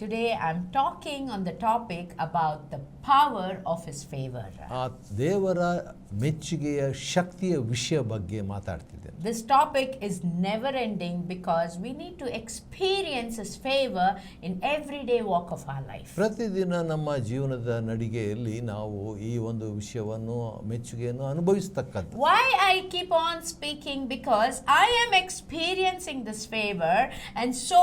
Today I'm talking on the topic about the power of His favor. ಆ ದೇವರ ಮೆಚ್ಚುಗೆಯ ಶಕ್ತಿಯ ವಿಷಯ ಬಗ್ಗೆ ಮಾತಾಡ್ತಿದ್ದೇನೆ. This topic is never ending because we need to experience His favor in everyday walk of our life. ಪ್ರತಿದಿನ ನಮ್ಮ ಜೀವನದ ನಡಿಗೆಯಲ್ಲಿ ನಾವು ಈ ಒಂದು ವಿಷಯವನ್ನು ಮೆಚ್ಚುಗೆಯನ್ನು ಅನುಭವಿಸತಕ್ಕದ್ದು. Why I keep on speaking? Because I am experiencing this favor, and so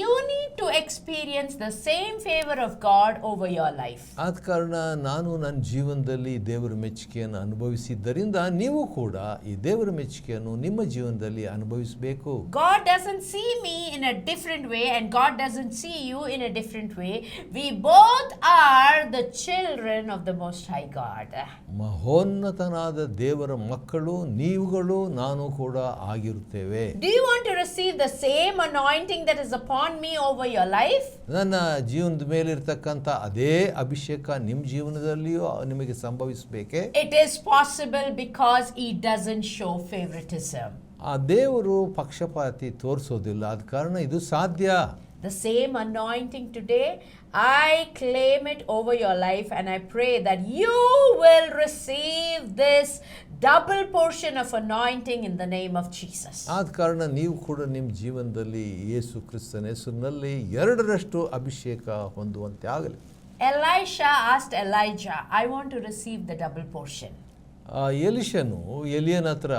you need to experience the same favor of God over your life. ಆದ ಕಾರಣ ನಾನು ನನ್ನ ಜೀವನದಲ್ಲಿ ದೇವರ ಮೆಚ್ಚುಗೆಯನ್ನು ಅನುಭವಿಸಿದ್ದರಿಂದ ನೀವು ಕೂಡ ಈ ದೇವರ ಮೆಚ್ಚುಗೆಯನ್ನು ನಿಮ್ಮ ಜೀವನದಲ್ಲಿ ಅನುಭವಿಸಬೇಕು. God doesn't see me in a different way and God doesn't see you in a different way. We both are the children of the Most High God. ಮಹೋನ್ನತನಾದ ದೇವರ ಮಕ್ಕಳು ನೀವುಗಳು ನಾನು ಕೂಡ ಆಗಿರುತ್ತೇವೆ. Do you want to receive the same anointing that is upon me over your life? ನನ್ನ ಜೀವನದ ಮೇಲಿರ್ತಕ್ಕಂಥ ಅದೇ ಅಭಿಷೇಕ ನಿಮ್ಮ ಜೀವನದಲ್ಲಿಯೂ ನಿಮಗೆ ಸಂಭವಿಸಬೇಕೆ? It is possible because He doesn't show favoritism. ಆ ದೇವರು ಪಕ್ಷಪಾತಿ ತೋರಿಸೋದಿಲ್ಲ, ಆದ ಕಾರಣ ಇದು ಸಾಧ್ಯ. The same anointing today, I claim it over your life and I pray that you will receive this double portion of anointing in the name of Jesus. ಆದ ಕಾರಣ ನೀವು ಕೂಡ ನಿಮ್ಮ ಜೀವನದಲ್ಲಿ ಯೇಸು ಕ್ರಿಸ್ತನ ಹೆಸರಿನಲ್ಲಿ ಎರಡರಷ್ಟು ಅಭಿಷೇಕ ಹೊಂದುವಂತೆ ಆಗಲಿ. Elisha asked Elijah, I want to receive the double portion. ಎಲಿಷನು ಎಲಿಯನ ಹತ್ರ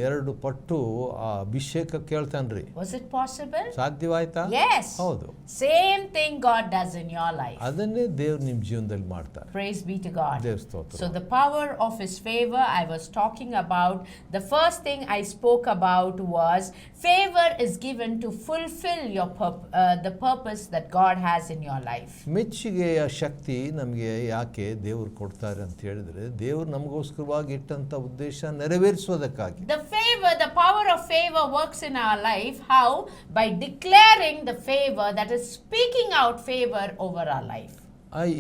ಎರಡು ಪಟ್ಟು ಆ ಅಭಿಷೇಕ ಕೇಳ್ತಾನ್ರಿ. Was it possible? ಸಾಧ್ಯವಾಯ್ತಾ? Yes. ಹೌದು. Same thing God does in your life. ಅದನ್ನೇ ದೇವ್ರು ನಿಮ್ಮ ಜೀವನದಲ್ಲಿ ಮಾಡ್ತಾರೆ. Praise be to God. ದೇವ್ರ ಸ್ತೋತ್ರ. So the power of His favor I was talking about, the first thing I spoke about was favor is given to fulfill your the purpose that God has in your life. ಮೆಚ್ಚುಗೆಯ ಶಕ್ತಿ ನಮಗೆ ಯಾಕೆ ದೇವರು ಕೊಡ್ತಾರೆ ಅಂತ ಹೇಳಿದ್ರೆ ದೇವರು ನಮಗೋಸ್ಕರವಾಗಿ ಇಟ್ಟಂತ ಉದ್ದೇಶ ನೆರವೇರಿಸೋದಕ್ಕಾಗಿ. The favor, the power of favor works in our life. How? By declaring the favor, that is speaking out favor over our life.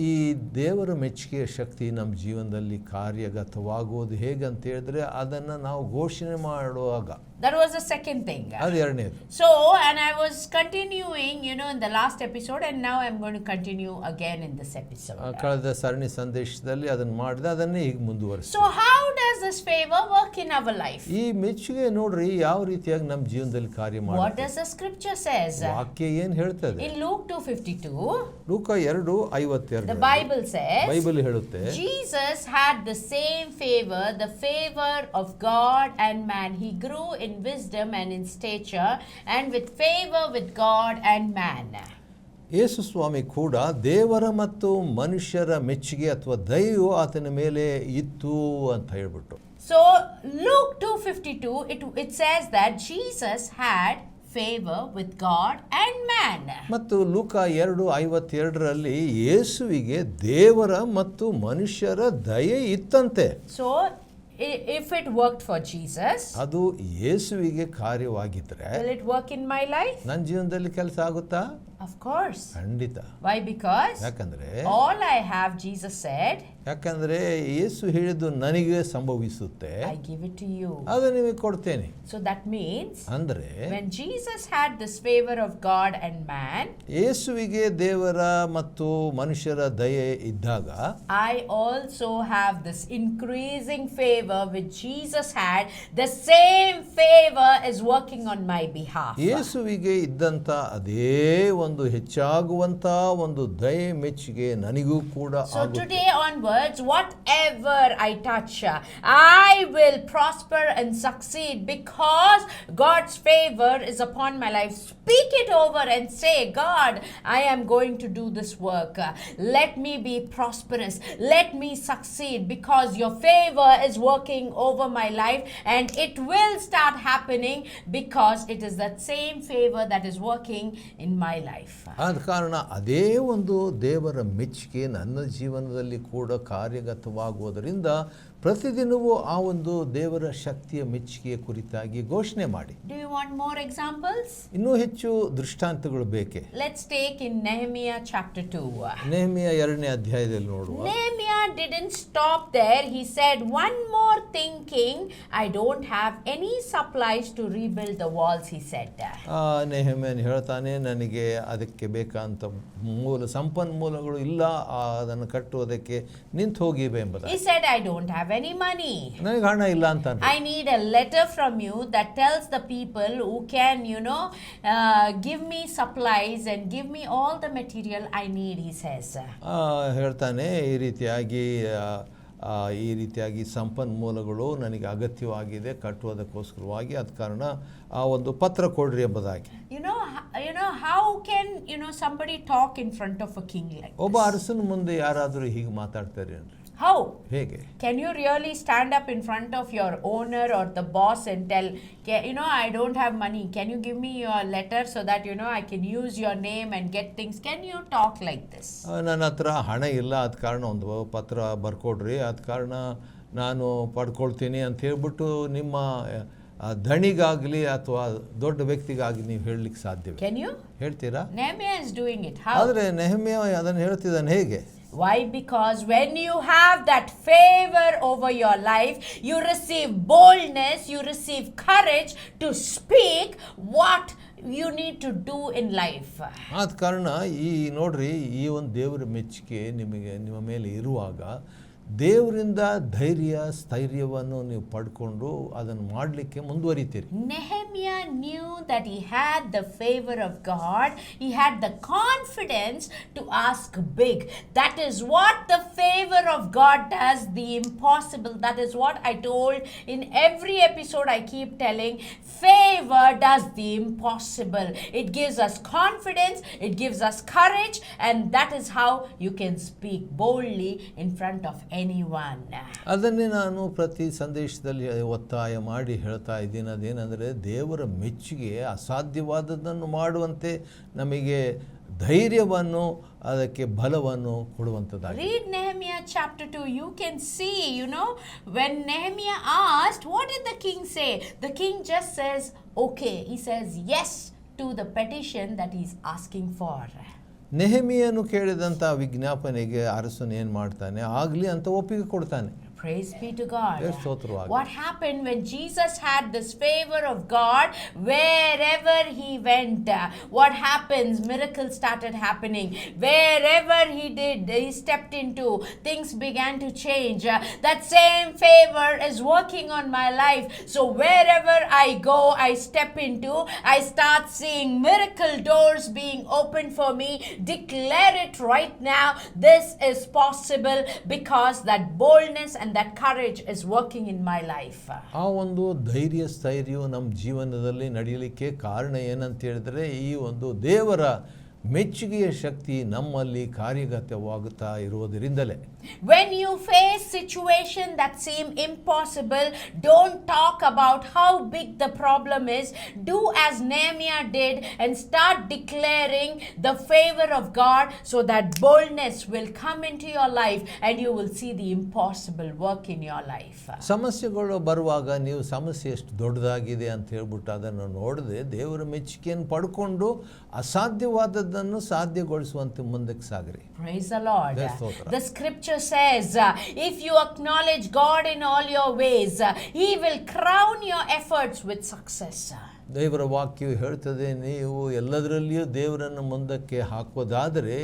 ಈ ದೇವರ ಮೆಚ್ಚುಗೆಯ ಶಕ್ತಿ ನಮ್ಮ ಜೀವನದಲ್ಲಿ ಕಾರ್ಯಗತವಾಗುವುದು ಹೇಗಂತ ಹೇಳಿದ್ರೆ ಅದನ್ನು ನಾವು ಘೋಷಣೆ ಮಾಡುವಾಗ. That was the second thing. ಅದು ಎರಡನೇದು. So, and I was continuing, in the last episode, and now I'm going to continue again in this episode. ಕಳೆದ ಸರಣಿ ಸಂದೇಶದಲ್ಲಿ ಅದನ್ನು ಮಾಡಿದೆ, ಅದನ್ನೇ ಈಗ ಮುಂದುವರಿಸಿ. So, how does this favor work in our life? ಈ ಮೆಚ್ಚುಗೆ ನೋಡ್ರಿ ಯಾವ ರೀತಿಯಾಗಿ ನಮ್ಮ ಜೀವನದಲ್ಲಿ ಕಾರ್ಯ What ಮಾಡುತ್ತೆ. does the scripture says? ವಾಕ್ಯ ಏನು ಹೇಳ್ತದೆ? In Luke 2:52, ಲೂಕ 2:52 the Bible says, Bible ಹೇಳುತ್ತೆ, Jesus had the same favor, the favor of God and man. He grew in wisdom and in stature and with favor with God and man. ಯೇಸು ಸ್ವಾಮಿ ಕೂಡ ದೇವರ ಮತ್ತು ಮನುಷ್ಯರ ಮೆಚ್ಚುಗೆ ಅಥವಾ ದಯೆಯು ಆತನ ಮೇಲೆ ಇತ್ತು ಅಂತ ಹೇಳ್ಬಿಟ್ಟು. So Luke 2:52, it says that Jesus had favor with God and man. ಮತ್ತು ಲೂಕ 2:52ರಲ್ಲಿ ಯೇಸುವಿಗೆ ದೇವರ ಮತ್ತು ಮನುಷ್ಯರ ದಯೆ ಇತ್ತಂತೆ. So if it worked for Jesus, ಅದು ಯೇಸುವಿಗೆ ಕಾರ್ಯವಾಗಿದ್ರೆ will it work in my life? ನನ್ನ ಜೀವನದಲ್ಲಿ ಕೆಲಸ ಆಗುತ್ತಾ? Of course. ಖಂಡಿತ. Why? Because ಯಾಕಂದ್ರೆ all I have, Jesus said, ಯಾಕಂದ್ರೆ ಯೇಸು ಹೇಳಿದ್ದು ನನಗೆ ಸಂಭವಿಸುತ್ತೆ, I give it to you. ಅದು ನಿಮಗೆ ಕೊಡ್ತೇನೆ. So that means ಅಂದ್ರೆ when Jesus had this favor of God and man, ಯೇಸುವಿಗೆ ದೇವರ ಮತ್ತು ಮನುಷ್ಯರ ದಯೆ ಇದ್ದಾಗ I also have this increasing favor which Jesus had. The same favor is working on my behalf. ಯೇಸುವಿಗೆ ಇದ್ದಂತ ಅದೇ ಒಂದು ಹೆಚ್ಚಾಗುವಂತ ಒಂದು ದಯೆ ಮೆಚ್ಚುಗೆ ನನಗೂ ಕೂಡ So ಆಗುತ್ತೆ. today onwards, whatever I touch, I will prosper and succeed because God's favor is upon my life. Speak it over and say, God, I am going to do this work. Let me be prosperous. Let me succeed because your favor is working over my life, and it will start happening because it is that same favor that is working in my life. ಆದ ಕಾರಣ ಅದೇ ಒಂದು ದೇವರ ಮೆಚ್ಚುಗೆ ನನ್ನ ಜೀವನದಲ್ಲಿ ಕೂಡ ಕಾರ್ಯಗತವಾಗುವುದರಿಂದ ಪ್ರತಿದಿನವೂ ಆ ಒಂದು ದೇವರ ಶಕ್ತಿಯ ಮೆಚ್ಚುಗೆಯ ಕುರಿತಾಗಿ ಘೋಷಣೆ ಮಾಡಿ. Do you want more examples? ಇನ್ನೂ ಹೆಚ್ಚು ದೃಷ್ಟಾಂತಗಳು ಬೇಕೆ? Let's take in Nehemiah chapter 2. Nehemiah 2ನೇ ಅಧ್ಯಾಯದಲ್ಲಿ ನೋಡುವ. Nehemiah didn't stop there. He said one more thing, king. I don't have any supplies to rebuild the walls, he said. ನೆಹೆಮಿಯನು ಹೇಳ್ತಾನೆ, ನನಗೆ ಅದಕ್ಕೆ ಬೇಕಾದಂಥ ಸಂಪನ್ಮೂಲಗಳು ಇಲ್ಲ, ಅದನ್ನು ಕಟ್ಟುವುದಕ್ಕೆ ನಿಂತು ಹೋಗಿವೆ ಎಂಬುದಾಗಿ. He said, I don't have any money. ನನಗೆ ಹಣ ಇಲ್ಲ ಅಂತ. I need a letter from you that tells the people who can, give me supplies and give me all the material I need, he says. ಹೇಳ್ತಾನೆ, ಈ ರೀತಿಯಾಗಿ ಸಂಪನ್ಮೂಲಗಳು ನನಗೆ ಅಗತ್ಯವಾಗಿದೆ ಕಟ್ಟುವುದಕ್ಕೋಸ್ಕರವಾಗಿ, ಅದ ಕಾರಣ ಆ ಒಂದು ಪತ್ರ ಕೊಡ್ರಿ ಎಂಬುದಾಗಿ. How can somebody talk in front of a king like this? ಒಬ್ಬ ಅರಸನ ಮುಂದೆ ಯಾರಾದರೂ ಹೀಗೆ ಮಾತಾಡ್ತಾರೆ ಅಂದ್ರೆ how? ಹೇಗೆ? Can you really stand up in front of your owner or the boss and tell, I don't have money, can you give me your letter so that I can use your name and get things? Can you talk like this? ನನ್ನ ಹತ್ರ ಹಣ ಇಲ್ಲ, ಅದ ಕಾರಣ ಒಂದು ಪತ್ರ ಬರ್ಕೊಡ್ರಿ, ಅದ ಕಾರಣ ನಾನು ಪಡ್ಕೊಳ್ತೀನಿ ಅಂತ ಹೇಳ್ಬಿಟ್ಟು ನಿಮ್ಮ ಧಣಿಗಾಗಲಿ ಅಥವಾ ದೊಡ್ಡ ವ್ಯಕ್ತಿಗಾಗಿ ನೀವು ಹೇಳಲಿಕ್ಕೆ ಸಾಧ್ಯವೇ? Can you? ಹೇಳ್ತೀರಾ? Nehemiah is doing it. How? ಆದರೆ ನೆಹೆಮಿಯ ಅದನ್ನು ಹೇಳ್ತಿದ್ದಾನೆ ಹೇಗೆ? Why? Because when you have that favor over your life, you receive boldness, you receive courage to speak what you need to do in life. ಆದ ಕಾರಣ ನೋಡ್ರಿ, ಈ ಒಂದು ದೇವರ ಮೆಚ್ಚುಗೆ ನಿಮ್ಮ ಮೇಲೆ ಇರುವಾಗ ದೇವರಿಂದ ಧೈರ್ಯ ಸ್ಥೈರ್ಯವನ್ನು ನೀವು ಪಡ್ಕೊಂಡು ಅದನ್ನು ಮಾಡಲಿಕ್ಕೆ ಮುಂದುವರಿತೀರಿ. Nehemiah knew that he had the favor of God. He had the confidence to ask big. That is what the favor of God does, the impossible. That is what I told in every episode. I keep telling, favor does the impossible. It gives us confidence, it gives us courage, and that is how you can speak boldly in front of anyone. ಅದನ್ನೇ ನಾನು ಪ್ರತಿ ಸಂದೇಶದಲ್ಲಿ ಒತ್ತಾಯ ಮಾಡಿ ಹೇಳ್ತಾ ಇದ್ದೀನಿ. ಅದೇನೆಂದರೆ, ದೇವರ ಮೆಚ್ಚುಗೆ ಅಸಾಧ್ಯವಾದದ್ದನ್ನು ಮಾಡುವಂತೆ ನಮಗೆ ಧೈರ್ಯವನ್ನು, ಅದಕ್ಕೆ ಬಲವನ್ನು ಕೊಡುವಂಥದ್ದಾಗಿದೆ. Read Nehemiah chapter 2. You can see, when Nehemiah asked, what did the king say? The king just says, okay. He says yes to the petition that he's asking for. ನೆಹೆಮಿಯನು ಕೇಳಿದಂಥ ವಿಜ್ಞಾಪನೆಗೆ ಅರಸನು ಏನು ಮಾಡ್ತಾನೆ? ಆಗಲಿ ಅಂತ ಒಪ್ಪಿಗೆ ಕೊಡ್ತಾನೆ. Praise be to God. ಸ್ತೋತ್ರವಾಗಲಿ. What happened when Jesus had this favor of God wherever he went? What happens? Miracles started happening. Wherever he stepped into, things began to change. That same favor is working on my life. So wherever I go, I step into, I start seeing miracle doors being opened for me. Declare it right now. This is possible because that boldness and that courage is working in my life. ಆ ಒಂದು ಧೈರ್ಯ ಸ್ಥೈರ್ಯವು ನಮ್ಮ ಜೀವನದಲ್ಲಿ ನಡೆಯಲಿಕ್ಕೆ ಕಾರಣ ಏನಂತ ಹೇಳಿದ್ರೆ, ಈ ಒಂದು ದೇವರ ಮೆಚ್ಚುಗೆಯ ಶಕ್ತಿ ನಮ್ಮಲ್ಲಿ ಕಾರ್ಯಗತವಾಗುತ್ತಾ ಇರುವುದರಿಂದಲೇ. When you face situations that seem impossible, don't talk about how big the problem is. Do as Nehemiah did and start declaring the favor of God, so that boldness will come into your life and you will see the impossible work in your life. ಸಮಸ್ಯೆಗಳು ಬರುವಾಗ ನೀವು ಸಮಸ್ಯೆ ಎಷ್ಟು ದೊಡ್ಡದಾಗಿದೆ ಅಂತ ಹೇಳ್ಬಿಟ್ಟು ಅದನ್ನು ನೋಡದೆ ದೇವರ ಮೆಚ್ಚುಗೆಯನ್ನು ಪಡ್ಕೊಂಡು ಅಸಾಧ್ಯವಾದದ್ದನ್ನು ಸಾಧ್ಯಗೊಳಿಸುವಂತೆ ಮುಂದಕ್ಕೆ ಸಾಗ್ರಿ. Praise the Lord. The scripture says, if you acknowledge God in all your ways, He will crown your efforts with success. ದೇವರ ವಾಕ್ಯವು ಹೇಳ್ತದೆ, ನೀವು ಎಲ್ಲದರಲ್ಲಿಯೂ ದೇವರನ್ನು ಮುಂದಕ್ಕೆ ಹಾಕೋದಾದರೆ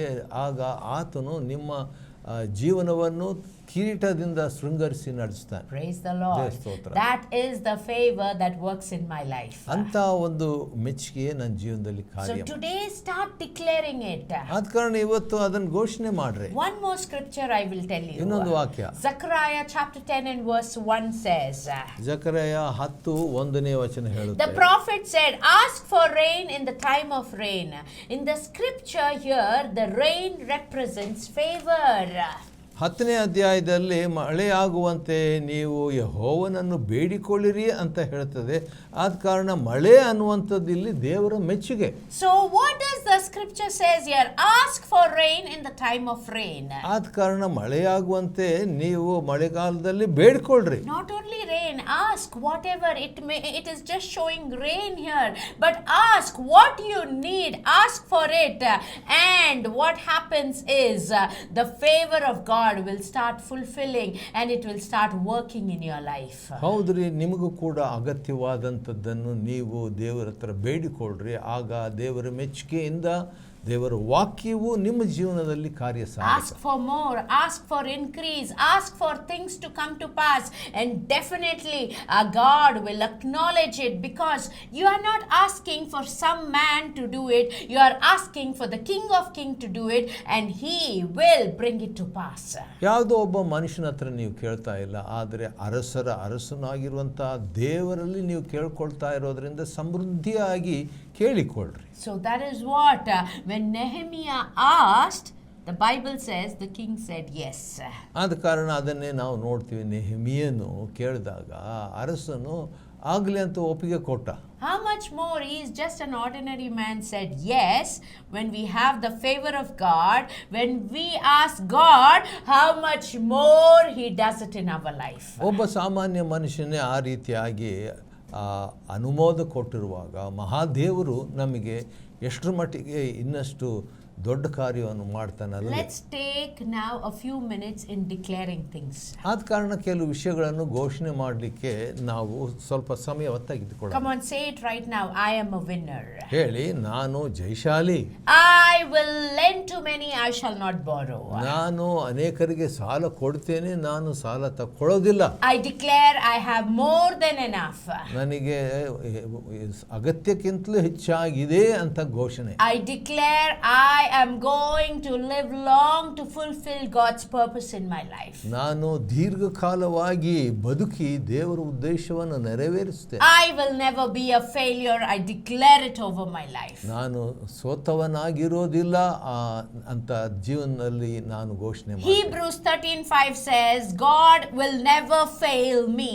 ಆಗ ಆತನು ನಿಮ್ಮ ಜೀವನವನ್ನು ಕಿರೀಟದಿಂದ ಶೃಂಗರಿಸಿ ನಡೆಸ್ತಾನೆ. Praise the Lord. That is the favor that works in my life. ಅಂತ ಒಂದು ಮೆಚ್ಚುಗೆ ನನ್ನ ಜೀವನದಲ್ಲಿ ಕಾರ್ಯ. So today start declaring it. ಆದ ಕಾರಣ ಇವತ್ತು ಅದನ್ನು ಘೋಷಣೆ ಮಾಡ್ರಿ. One more scripture I will tell you. ಇನ್ನೊಂದು ವಾಕ್ಯ. Zechariah chapter 10 and verse 1 says. ಜಕರಯ 10:1 ವಚನ ಹೇಳುತ್ತೆ. The prophet said, ask for rain in the time of rain. In the scripture here, the rain represents favor. 10ನೇ ಅಧ್ಯಾಯದಲ್ಲಿ ಮಳೆಯಾಗುವಂತೆ ನೀವು ಯೆಹೋವನನ್ನು ಬೇಡಿಕೊಳ್ಳಿರಿ ಅಂತ ಹೇಳ್ತದೆ. ಆದ ಕಾರಣ ಮಳೆ ಅನ್ನುವಂಥದ್ದು ಇಲ್ಲಿ ದೇವರ ಮೆಚ್ಚುಗೆ. So what does the scripture says here? Ask for rain in the time of rain. ಆದ ಕಾರಣ ಮಳೆಯಾಗುವಂತೆ ನೀವು ಮಳೆಗಾಲದಲ್ಲಿ ಬೇಡ್ಕೊಳ್ರಿ. Not only rain, ask whatever it is just showing rain here, but ask what you need, ask for it, and what happens is the favor of God will start fulfilling and it will start working in your life. ಹೌದ್ರಿ, ನಿಮಗೂ ಕೂಡ ಅಗತ್ಯವಾದಂಥದ್ದನ್ನು ನೀವು ದೇವರ ಹತ್ರ ಬೇಡಿಕೊಳ್ಳ್ರಿ. ಆಗ ದೇವರ ಮೆಚ್ಚುಗೆಯಿಂದ ದೇವರ ವಾಕ್ಯವು ನಿಮ್ಮ ಜೀವನದಲ್ಲಿ ಕಾರ್ಯ ಸಾಧಿಸುತ್ತೆ. Ask for more, ask for increase, ask for things to come to pass, and definitely God will acknowledge it, because you are not asking for some man to do it, you are asking for the King of Kings to do it, and he will bring it to pass. ಯಾವುದೋ ಒಬ್ಬ ಮನುಷ್ಯನ ಹತ್ರ ನೀವು ಕೇಳ್ತಾ ಇಲ್ಲ, ಆದರೆ ಅರಸನಾಗಿರುವಂಥ ದೇವರಲ್ಲಿ ನೀವು ಕೇಳ್ಕೊಳ್ತಾ ಇರೋದ್ರಿಂದ ಸಮೃದ್ಧಿಯಾಗಿ ಕೇಳಿಕೊಳ್ಳ್ರಿ. So that is what when Nehemiah asked, the Bible says the king said yes. ಆದ ಕಾರಣ ಅದನ್ನೇ ನಾವು ನೋಡ್ತೀವಿ. ನೆಹೆಮೀಯನು ಕೇಳಿದಾಗ ಅರಸನು ಆಗಲಿ ಅಂತ ಒಪ್ಪಿಗೆ ಕೊಟ್ಟ. How much more he is just an ordinary man said yes when we have the favor of God, when we ask God, how much more he does it in our life. ಒಬ್ಬ ಸಾಮಾನ್ಯ ಮನುಷ್ಯನೇ ಆ ರೀತಿಯಾಗಿ ಅನುಮೋದ ಕೊಟ್ಟಿರುವಾಗ ಮಹಾದೇವರು ನಮಗೆ ಎಷ್ಟರ ಮಟ್ಟಿಗೆ ಇನ್ನಷ್ಟು ದೊಡ್ಡ ಕಾರ್ಯವನ್ನು ಮಾಡ್ತಾನಲ್ಲ. Let's take now a few minutes in declaring things. ಆದ ಕಾರಣ ಕೆಲವು ವಿಷಯಗಳನ್ನು ಘೋಷಣೆ ಮಾಡಲಿಕ್ಕೆ ನಾವು ಸ್ವಲ್ಪ ಸಮಯವನ್ನು ತೆಗೆದುಕೊಳ್ಳೋಣ. Come on, say it right now. I am a winner. ಹೇಳಿ, ನಾನು ಜಯಶಾಲಿ. I will lend to many, I shall not borrow. ನಾನು ಅನೇಕರಿಗೆ ಸಾಲ ಕೊಡ್ತೇನೆ, ನಾನು ಸಾಲ ತಗೊಳ್ಳೋದಿಲ್ಲ. I declare I have more than enough. ನನಗೆ ಅಗತ್ಯಕ್ಕಿಂತಲೂ ಹೆಚ್ಚಾಗಿದೆ ಅಂತ ಘೋಷಣೆ. I declare I am going to live long to fulfill God's purpose in my life. ನಾನು ದೀರ್ಘಕಾಲವಾಗಿ ಬದುಕಿ ದೇವರ ಉದ್ದೇಶವನ್ನು ನೆರವೇರಿಸುತ್ತೇನೆ. I will never be a failure. I declare it over my life. ನಾನು ಸೋತವನಾಗಿರೋದಿಲ್ಲ ಅಂತ ಜೀವನದಲ್ಲಿ ನಾನು ಘೋಷಣೆ ಮಾಡ್ತೇನೆ. Hebrews 13:5 says God will never fail me.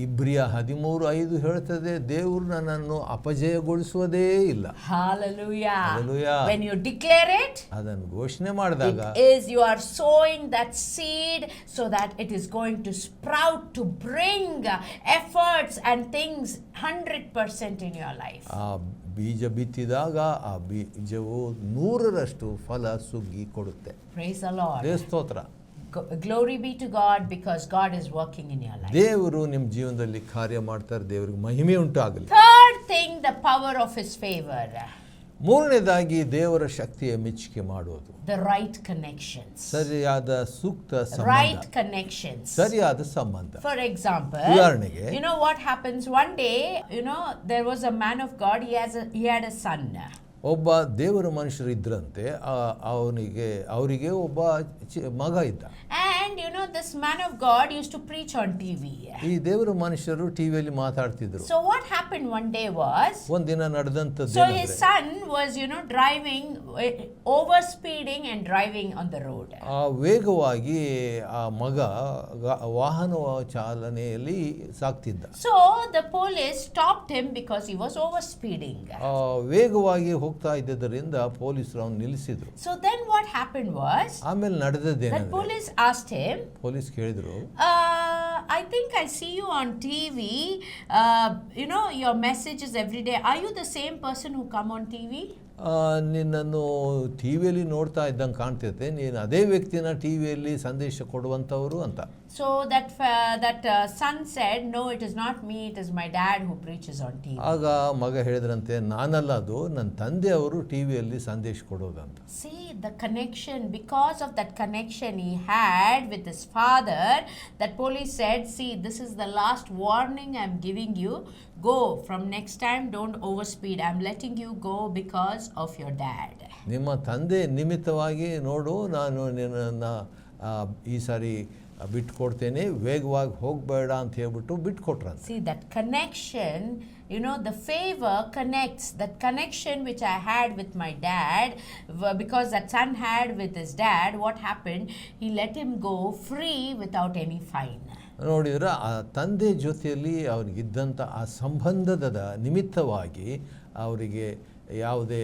ಇಬ್ರಿಯ 13:5 ಹೇಳ್ತದೆ, ದೇವರು ನನ್ನನ್ನು ಅಪಜಯಗೊಳಿಸುವುದೇ ಇಲ್ಲ. Hallelujah. Hallelujah. When you declare it, ಅದನ್ನು ಘೋಷಣೆ ಮಾಡಿದಾಗ it is you are sowing that seed so that it is going to sprout to bring efforts and things 100% in your life. ಆ ಬೀಜ ಬಿತ್ತಿದಾಗ ಆ ಬೀಜವು 100ರಷ್ಟು ಫಲ ಸುಗ್ಗಿ ಕೊಡುತ್ತೆ. Praise the Lord. ದೇವ ಸ್ತೋತ್ರ. Glory be to God, because God is working in your life. ದೇವರು ನಿಮ್ಮ ಜೀವನದಲ್ಲಿ ಕಾರ್ಯ ಮಾಡ್ತಾರೆ. ದೇವರಿಗೆ ಮಹಿಮೆ ಉಂಟಾಗಲಿ. Third thing, the power of his favor. ಮೂರನೇದಾಗಿ ದೇವರ ಶಕ್ತಿಯ ಮೆಚ್ಚುಗೆ ಮಾಡೋದು. The right connections. ಸರಿಯಾದ ಸೂಕ್ತ ಸಂಬಂಧ. Right connections. ಸರಿಯಾದ ಸಂಬಂಧ. For example, ಉದಾಹರಣೆಗೆ, you know what happens one day, there was a man of God, he had a son. ಒಬ್ಬ ದೇವರ ಮನುಷ್ಯರು ಇದ್ರಂತೆ, ಅವರಿಗೆ ಒಬ್ಬ ಮಗ ಇದ್ದ. And this man of God used to preach on TV. ಈ ದೇವರ ಮನುಷ್ಯರು ಟಿವಿಯಲ್ಲಿ ಮಾತಾಡ್ತಿದ್ರು. So what happened one day was, ಒಂದಿನ ನಡೆದಂತದ್ದು, so his son was driving, over speeding and driving on the road. ವೇಗವಾಗಿ ಆ ಮಗ ವಾಹನ ಚಾಲನೆಯಲ್ಲಿ ಸಾಕ್ತಿದ್ದ. So the police stopped him because he was over speeding. ವೇಗವಾಗಿ ಹೋಗ್ತಾ ಇದ್ದರಿಂದ ಪೊಲೀಸರು ಅವನು ನಿಲ್ಲಿಸಿದ್ರು. So then what happened was, ಆಮೇಲೆ ನಡೆದದ್ದೇನೆ, that police asked him, police ಕೇಳಿದ್ರು, I think I see you on TV, your messages every day. Are you the same person who come on TV? ನಿನ್ನನ್ನು ಟಿವಿಯಲ್ಲಿ ನೋಡ್ತಾ ಇದ್ದಂಗೆ ಕಾಣ್ತೈತೆ, ನೀನು ಅದೇ ವ್ಯಕ್ತಿನ ಟಿವಿಯಲ್ಲಿ ಸಂದೇಶ ಕೊಡುವಂಥವರು ಅಂತ. So that son said, no, it is not me, it is my dad who preaches on TV. ಆಗ ಮಗ ಹೇಳಿದ್ರಂತೆ, ನಾನಲ್ಲ, ಅದು ನನ್ನ ತಂದೆ ಅವರು ಟಿವಿಯಲ್ಲಿ ಸಂದೇಶ ಕೊಡೋದಂತ. See the connection, because of that connection he had with his father, that police said, see, this is the last warning I'm giving you. Go, from next time don't overspeed. I'm letting you go because of your dad. ನಿಮ್ಮ ತಂದೆ ನಿಮಿತ್ತವಾಗಿ ನೋಡು, ನಾನು ನಿನ್ನನ್ನು ಈ ಸಾರಿ ಬಿಟ್ಕೊಡ್ತೇನೆ, ವೇಗವಾಗಿ ಹೋಗಬೇಡ ಅಂತ ಹೇಳ್ಬಿಟ್ಟು ಬಿಟ್ಕೊಟ್ರಂತೆ. See that connection, the favor connects. That connection which I had with my dad, because that son had with his dad, what happened? He let him go free without any fine. ನೋಡಿದ್ರೆ ಆ ತಂದೆ ಜೊತೆಯಲ್ಲಿ ಅವರಿಗಿದ್ದಂಥ ಆ ಸಂಬಂಧದ ನಿಮಿತ್ತವಾಗಿ ಅವರಿಗೆ ಯಾವುದೇ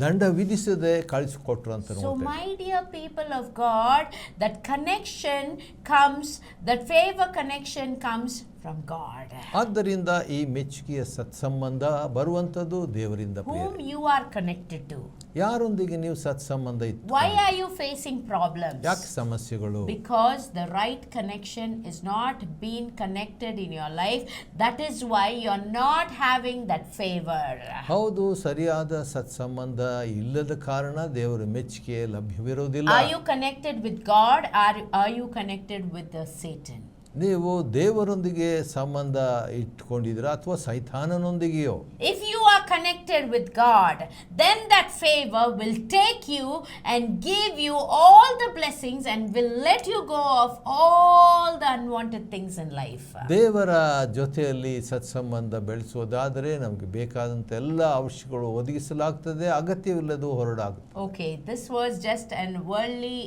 ದಂಡ ವಿಧಿಸದೆ ಕಳಿಸಿಕೊಟ್ರು ಅಂತ So, ನೋಡ್ತೇವೆ. my dear people of God, that connection comes, that favor connection comes from God. ಆದ್ದರಿಂದ ಈ ಮೆಚ್ಚುಗೆಯ ಸತ್ಸಂಬಂಧ ಬರುವಂಥದ್ದು ದೇವರಿಂದ. Whom you are connected to. ಯಾರೊಂದಿಗೆ ನೀವು ಸತ್ಸಂಬಂಧ ಇತ್ತು? Why are you facing problems? ಯಾಕೆ ಸಮಸ್ಯೆಗಳು? Because the right connection is not being connected in your life. That is why you're not having that favor. ಹೌದು, ಸರಿಯಾದ ಸತ್ಸಂಬಂಧ ಇಲ್ಲದ ಕಾರಣ ದೇವರ ಮೆಚ್ಚುಗೆ ಲಭ್ಯವಿರೋದಿಲ್ಲ. Are you connected with God or are you connected with the Satan? ನೀವು ದೇವರೊಂದಿಗೆ ಸಂಬಂಧ ಇಟ್ಕೊಂಡಿದ್ದೀರಾ ಅಥವಾ ಸೈತಾನನೊಂದಿಗೆಯೋ? If you are connected with God, then that favor will take you and give you all the blessings and will let you go of all the unwanted things in life. ದೇವರ ಜೊತೆಯಲ್ಲಿ ಸತ್ಸಂಬಂಧ ಬೆಳೆಸೋದಾದರೆ ನಮಗೆ ಬೇಕಾದಂಥ ಎಲ್ಲ ಅವಶ್ಯಕಗಳು ಒದಗಿಸಲಾಗ್ತದೆ, ಅಗತ್ಯವಿಲ್ಲದು ಹೊರಡಾಗುತ್ತೆ. Okay, this was just an worldly,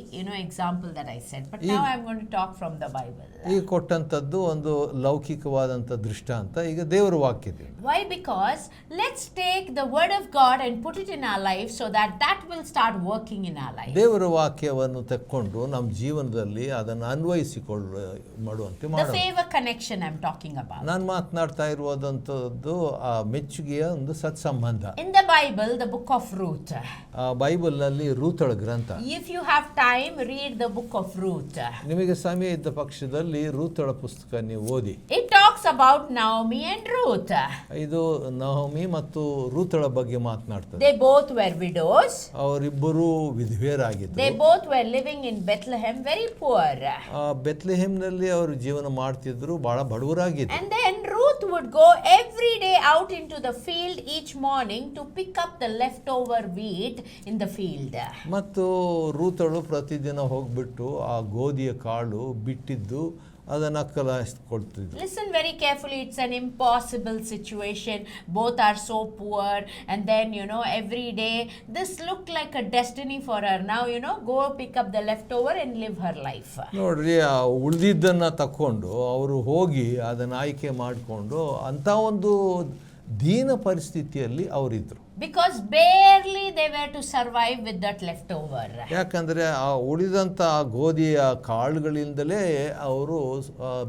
example that I said. But now I'm going to talk from the Bible. ಈ ಕೊಟ್ಟಂಥದ್ದು ಒಂದು ಲೌಕಿಕವಾದಂಥ ದೃಷ್ಟಾಂತ, ಈಗ ದೇವರ ವಾಕ್ಯದಿಂದ. Why? Because let's take the word of God and put it in our life so that will start working in our life. ದೇವರ ವಾಕ್ಯವನ್ನು ತೆಕ್ಕೊಂಡು ನಮ್ಮ ಜೀವನದಲ್ಲಿ ಅದನ್ನು ಮಾಡುವಂತೆ The ಮಾಡೋಣ. favor connection I'm talking about. ನಾನು ಮಾತನಾಡ್ತಾ ಇರುವಂಥದ್ದು ಆ ಮೆಚ್ಚುಗೆಯ ಒಂದು ಸತ್ಸಂಬಂಧ. In the Bible, the book of Ruth. ಬೈಬಲ್ನಲ್ಲಿ ರೂತಳ ಗ್ರಂಥ. If you have time, read the book of Ruth. ನಿಮಗೆ ಸಮಯ ಇದ್ದ ಪಕ್ಷದಲ್ಲಿ ರೂತಳ ಪುಸ್ತಕ ನೀವು ಓದಿ. It talks about Naomi and Ruth. ಇದು ನಹೋಮಿ ಮತ್ತು ರೂತಳ ಬಗ್ಗೆ ಮಾತನಾಡ್ತದೆ. They both were widows. ಅವರಿಬ್ಬರು ವಿಧವೆಯರಾಗಿದ್ದರು. They both were living in Bethlehem, very poor. ಬೆತ್ಲೆಹೇಮ್ನಲ್ಲಿ ಅವರು ಜೀವನ ಮಾಡ್ತಿದ್ರು, ಬಹಳ ಬಡವರಾಗಿದ್ರು. And then Ruth would go every day out into the field each morning to pick up the leftover wheat in the field. ಮತ್ತು ರೂತಳು ಪ್ರತಿದಿನ ಹೋಗ್ಬಿಟ್ಟು ಆ ಗೋಧಿಯ ಕಾಳು ಬಿಟ್ಟಿದ್ದು ಅದನ್ನು ಕಲಾಯಿಸ್ಕೊಳ್ತಿದ್ರು. Listen very carefully, it's an impossible situation. Both are so poor, and then every day this looked like a destiny for her. Now go pick up the leftover and live her life. ನೋಡ್ರಿ, ಆ ಉಳಿದಿದ್ದನ್ನು ತಕ್ಕೊಂಡು ಅವರು ಹೋಗಿ ಅದನ್ನು ಆಯ್ಕೆ ಮಾಡಿಕೊಂಡು ಅಂಥ ಒಂದು ದೀನ ಪರಿಸ್ಥಿತಿಯಲ್ಲಿ ಅವರಿದ್ದರು. Because barely they were to survive with that leftover. ಯಾಕಂದರೆ ಆ ಉಳಿದಂಥ ಗೋಧಿಯ ಕಾಳುಗಳಿಂದಲೇ ಅವರು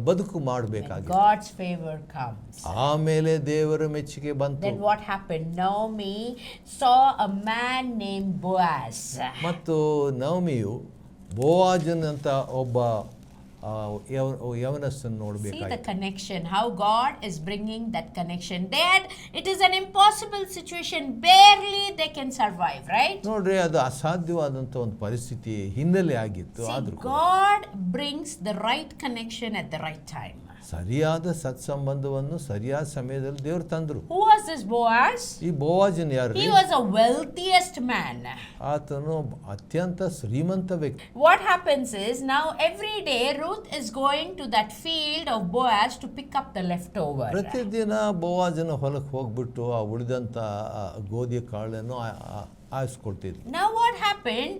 ಬದುಕು ಮಾಡಬೇಕಾಗಿದೆ. God's favor comes. ಆಮೇಲೆ ದೇವರ ಮೆಚ್ಚುಗೆ ಬಂತು. Then what happened? Naomi saw a man named Boaz. ಮತ್ತು ನವಮಿಯು ಬೋವಾಜನ್ ಅಂತ ಒಬ್ಬ ಯವನಸ್ಥನ್ನು See the ನೋಡಬೇಕಾಯಿತು. connection, how God is bringing that connection. It is an impossible situation. Barely they can survive, right? ನೋಡ್ರಿ, ಅದು ಅಸಾಧ್ಯವಾದಂಥ ಒಂದು ಪರಿಸ್ಥಿತಿ ಹಿನ್ನೆಲೆ ಆಗಿತ್ತು. See, ಆದ್ರೂ God brings the right connection at the right time. ಸರಿಯಾದ ಸತ್ಸಂಬಂಧವನ್ನು ಸರಿಯಾದ ಸಮಯದಲ್ಲಿ ದೇವರು ತಂದರು. Who was this Boaz? ಈ ಬೋವಾಜನ್ ಯಾರು? He was a wealthiest man. ಆತನು ಅತ್ಯಂತ ಶ್ರೀಮಂತ ವ್ಯಕ್ತಿ. What happens is, now every day Ruth is going to that field of Boaz to pick up the leftover. ಪ್ರತಿದಿನ ಬೋವಾಜನ ಹೊಲಕ್ಕೆ ಹೋಗ್ಬಿಟ್ಟು ಆ ಉಳಿದಂಥ ಗೋಧಿಯ ಕಾಳನ್ನು ಆಯಿಸ್ಕೊಳ್ತಿದ್ರು. Now what happened?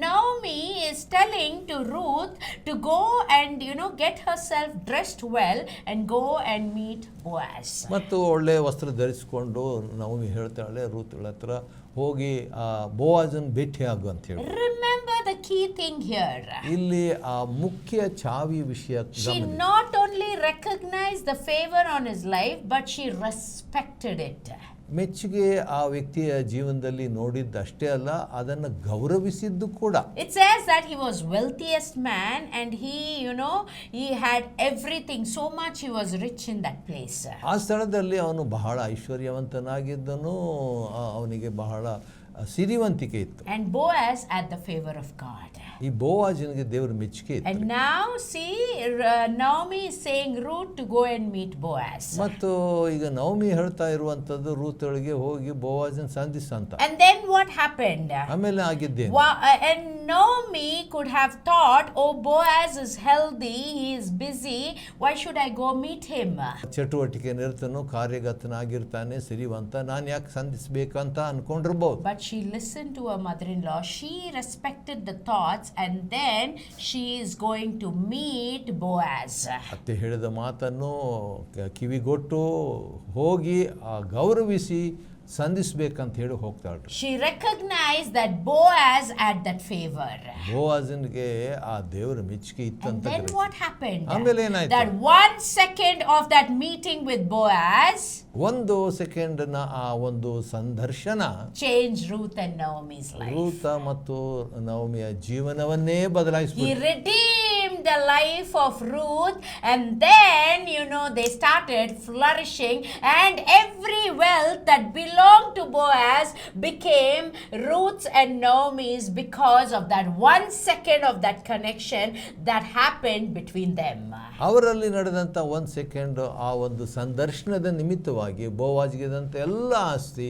Naomi is telling to Ruth to go and get herself dressed well and go and meet Boaz. ಮತ್ತು ಒಳ್ಳೆ ವಸ್ತ್ರ ಧರಿಸಿಕೊಂಡು ನಾವು ಹೇಳ್ತಾಳೆ ರೂತಳ ಹತ್ರ ಹೋಗಿ ಆ ಬೋವಾಜನ್ ಭೇಟಿಯಾಗು ಅಂತ ಹೇಳಿ. Remember the key thing here. ಇಲ್ಲಿ ಆ ಮುಖ್ಯ ಚಾವಿ ವಿಷಯ She ಗಮನಿಸಿ. not only recognized the favor on his life, but she respected it. ಮೆಚ್ಚುಗೆ ಆ ವ್ಯಕ್ತಿಯ ಜೀವನದಲ್ಲಿ ನೋಡಿದ್ದಷ್ಟೇ ಅಲ್ಲ, ಅದನ್ನು ಗೌರವಿಸಿದ್ದು ಕೂಡ. It says that he was wealthiest man and he had everything, so much he was rich in that place. ಆ ಸ್ಥಳದಲ್ಲಿ ಅವನು ಬಹಳ ಐಶ್ವರ್ಯವಂತನಾಗಿದ್ದನು, ಅವನಿಗೆ ಬಹಳ ಸಿರಿವಂತಿಕೆ ಇತ್ತು. And Boaz had the favor of God. ಈ ಬೋವಾಜನಿಗೆ ದೇವರ ಮೆಚ್ಚುಗೆ ಇತ್ತು. And now see, Naomi is saying Ruth to go and meet Boaz. ಮತ್ತು ಈಗ ನವಮಿ ಹೇಳ್ತಾ ಇರುವಂತದ್ದು ರೂತಳಿಗೆ ಹೋಗಿ ಬೋವಾಜನ್ ಸಂಧಿಸಂತ. And then what happened? ಆಮೇಲೆ ಆಗಿದ್ದೇನೆ. And Naomi could have thought, oh, Boaz is healthy, he is busy, why should I go meet him? ಚಟುವಟಿಕೆ ನಿರತನು, ಕಾರ್ಯಗತನಾಗಿರ್ತಾನೆ, ಸಿರಿವಂತ, ನಾನು ಯಾಕೆ ಸಂಧಿಸಬೇಕಂತ ಅನ್ಕೊಂಡಿರ್ಬೋದು. But she listened to her mother-in-law. She respected the thoughts, and then she is going to meet Boaz. ಅತ್ತೆ ಹೇಳಿದ ಮಾತನ್ನು ಕಿವಿಗೊಟ್ಟು ಹೋಗಿ ಗೌರವಿಸಿ ಸಂಧಿಸ್ಬೇಕಂತ ಹೇಳಿ ಹೋಗ್ತಾಳ್ರಿ. She recognized that Boaz had that favor. ಬೋವಾಜನ್ಗೆ ಆ ದೇವರ ಮೆಚ್ಚುಗೆ ಇತ್ತು And ಅಂತ then ಗ್ರಹಿಸಿ. what happened? ಆಮೇಲೆ ಏನಾಯ್ತು? That 1 second of that meeting with Boaz 1 ಸೆಕೆಂಡ್ನ ಆ ಒಂದು ಸಂದರ್ಶನ changed Ruth and Naomi's life. Ruth ಮತ್ತು ನವಮಿಯ ಜೀವನವನ್ನೇ He ಬದಲಾಯಿಸಿಬಿಟ್ಟು redeemed the life of Ruth, and then they started flourishing, and every wealth that belonged to Boaz became Ruth's and Naomi's because of that 1 second of that connection that happened between them. ಅವರಲ್ಲಿ ನಡೆದಂಥ 1 second ಆ ಒಂದು ಸಂದರ್ಶನದ ನಿಮಿತ್ತವಾಗಿ ಬೋವಾಜ್ಗಿದಂಥ ಎಲ್ಲ ಆಸ್ತಿ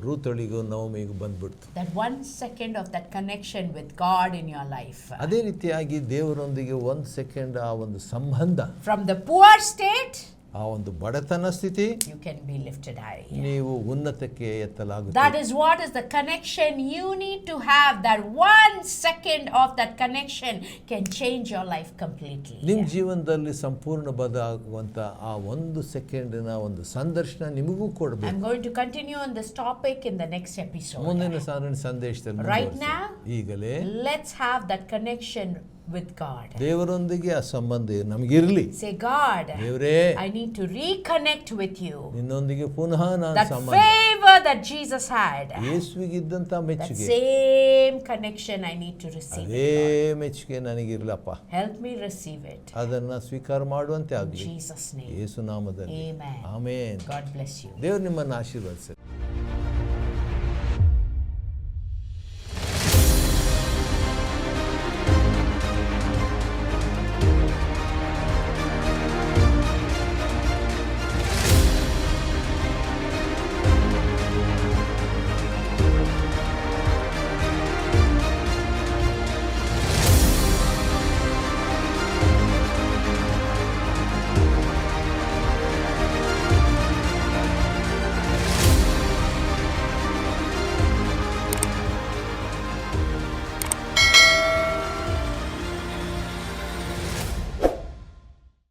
ರೂತಳಿಗೂ ನವಮಿಗೂ ಬಂದ್ಬಿಡ್ತು. That 1 second of that connection with God in your life. ಅದೇ ರೀತಿಯಾಗಿ ದೇವರೊಂದಿಗೆ 1 ಸೆಕೆಂಡ್ ಆ ಒಂದು ಸಂಬಂಧ, From the poor state, ಆ ಒಂದು ಬಡತನ ಸ್ಥಿತಿ, you can be lifted high. ನೀವು ಉನ್ನತಕ್ಕೆ ಎತ್ತಲಾಗುತ್ತೆ. That is what is the connection you need to have. That 1 second of that connection can change your life completely. ನಿಮ್ಮ ಜೀವನದಲ್ಲಿ ಸಂಪೂರ್ಣ ಬದಲಾಗುವಂಥ ಆ 1 ಸೆಕೆಂಡಿನ ಒಂದು ಸಂದರ್ಶನ ನಿಮಗೂ ಕೊಡಬೇಕು. I'm going to continue on this topic in the next episode. ಮುಂದಿನ ಸಾರಿನ ಸಂದೇಶದಲ್ಲಿ Right now, ಈಗಲೇ let's have that connection with God. ದೇವರೊಂದಿಗೆ ಆ ಸಂಬಂಧ ನಮಗಿರಲಿ. Say, God, ದೇವರೇ, I need to reconnect with you. ನಿನ್ನೊಂದಿಗೆ ಪುನಃ ನಾನು That ಸಂಬಂಧ, favor that Jesus had, ಯೇಸುವಿಗಿದ್ದಂಥ that ಮೆಚ್ಚುಗೆ, same connection I need to receive. ಅದೇ ಮೆಚ್ಚುಗೆ ನನಗಿರ್ಲಪ್ಪ. Help me receive it. ಅದನ್ನು ಸ್ವೀಕಾರ ಮಾಡುವಂತೆ In ಆಗಲಿ Jesus' name. ಯೇಸು ನಾಮದಲ್ಲಿ. Amen. Amen. God bless you. ದೇವರು ನಿಮ್ಮನ್ನು ಆಶೀರ್ವದಿಸಲಿ.